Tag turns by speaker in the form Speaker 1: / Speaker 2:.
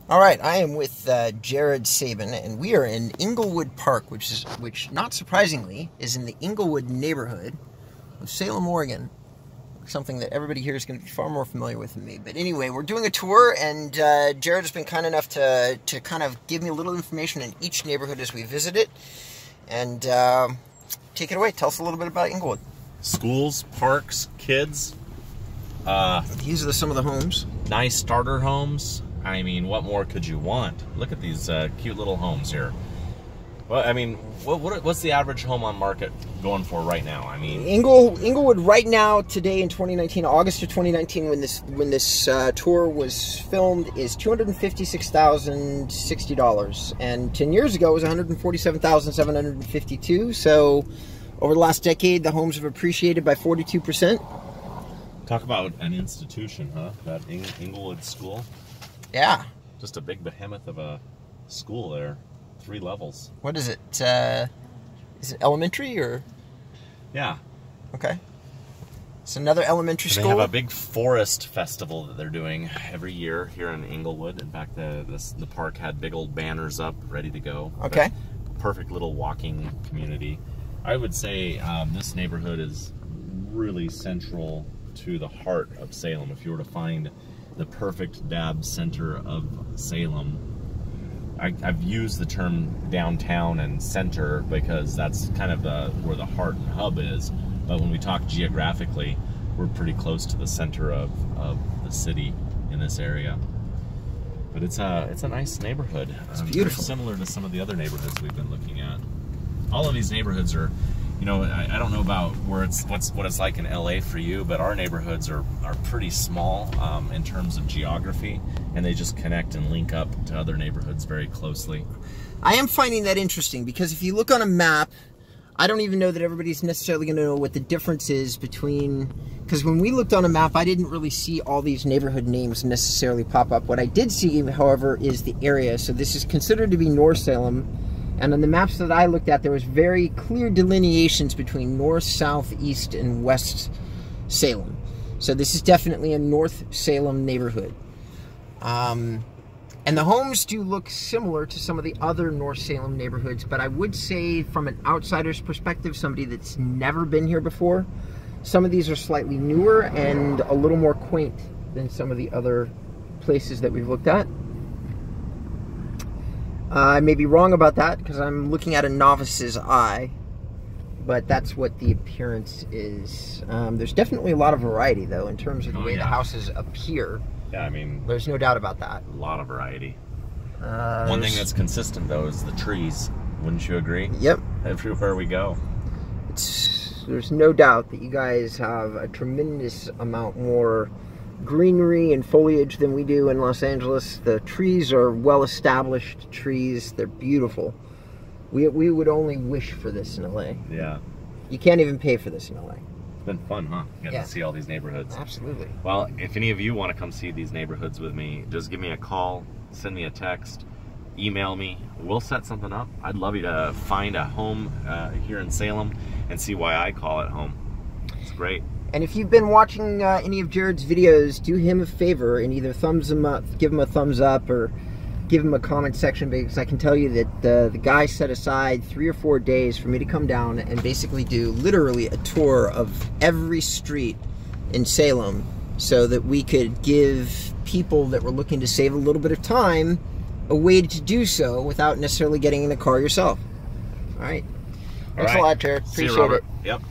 Speaker 1: All right, I am with Jared Sabin, and we are in Englewood Park, which, not surprisingly, is in the Englewood neighborhood of Salem, Oregon. Something that everybody here is going to be far more familiar with than me. But anyway, we're doing a tour, and Jared has been kind enough to kind of give me a little information in each neighborhood as we visit it. And take it away. Tell us a little bit about Englewood.
Speaker 2: Schools, parks, kids.
Speaker 1: These are some of the homes.
Speaker 2: Nice starter homes. I mean, what more could you want? Look at these cute little homes here. Well, I mean, what's the average home on market going for right now? I mean,
Speaker 1: Englewood right now, today in 2019, August of 2019, when this tour was filmed, is $256,060, and 10 years ago it was $147,752. So, over the last decade, the homes have appreciated by 42%.
Speaker 2: Talk about an institution, huh? That Englewood School.
Speaker 1: Yeah.
Speaker 2: Just a big behemoth of a school there. 3 levels.
Speaker 1: What is it? Is it elementary or?
Speaker 2: Yeah.
Speaker 1: Okay. It's another elementary school.
Speaker 2: They have a big forest festival that they're doing every year here in Englewood. In fact, the park had big old banners up ready to go.
Speaker 1: Okay.
Speaker 2: Perfect little walking community. I would say this neighborhood is really central to the heart of Salem. If you were to find the perfect dab center of Salem, I've used the term downtown and center because that's kind of where the heart and hub is. But when we talk geographically, we're pretty close to the center of the city in this area. But it's a nice neighborhood.
Speaker 1: It's beautiful.
Speaker 2: Similar to some of the other neighborhoods we've been looking at. All of these neighborhoods are, you know, I don't know about what it's like in LA for you, but our neighborhoods are pretty small in terms of geography, and they just connect and link up to other neighborhoods very closely.
Speaker 1: I am finding that interesting because if you look on a map, I don't even know that everybody's necessarily going to know what the difference is between, because when we looked on a map, I didn't really see all these neighborhood names necessarily pop up. What I did see, however, is the area. So this is considered to be North Salem. And on the maps that I looked at, there was very clear delineations between north, south, east, and west Salem. So this is definitely a North Salem neighborhood. And the homes do look similar to some of the other North Salem neighborhoods, but I would say from an outsider's perspective, somebody that's never been here before, some of these are slightly newer and a little more quaint than some of the other places that we've looked at. I may be wrong about that because I'm looking at a novice's eye, but that's what the appearance is. There's definitely a lot of variety, though, in terms of the way the houses appear.
Speaker 2: Yeah, I mean,
Speaker 1: there's no doubt about that.
Speaker 2: A lot of variety. One thing that's consistent, though, is the trees. Wouldn't you agree?
Speaker 1: Yep.
Speaker 2: Everywhere we go.
Speaker 1: There's no doubt that you guys have a tremendous amount more greenery and foliage than we do in Los Angeles. The trees are well-established trees. They're beautiful. We would only wish for this in LA.
Speaker 2: Yeah.
Speaker 1: You can't even pay for this in LA.
Speaker 2: It's been fun, huh? Getting to see all these neighborhoods.
Speaker 1: Absolutely.
Speaker 2: Well, if any of you want to come see these neighborhoods with me, just give me a call, send me a text, email me. We'll set something up. I'd love you to find a home here in Salem and see why I call it home. It's great.
Speaker 1: And if you've been watching any of Jared's videos, do him a favor and either give him a thumbs up or give him a comment section, because I can tell you that the guy set aside 3 or 4 days for me to come down and basically do literally a tour of every street in Salem so that we could give people that were looking to save a little bit of time a way to do so without necessarily getting in the car yourself. All right. Thanks a lot, Jared. Appreciate it.
Speaker 2: Yep.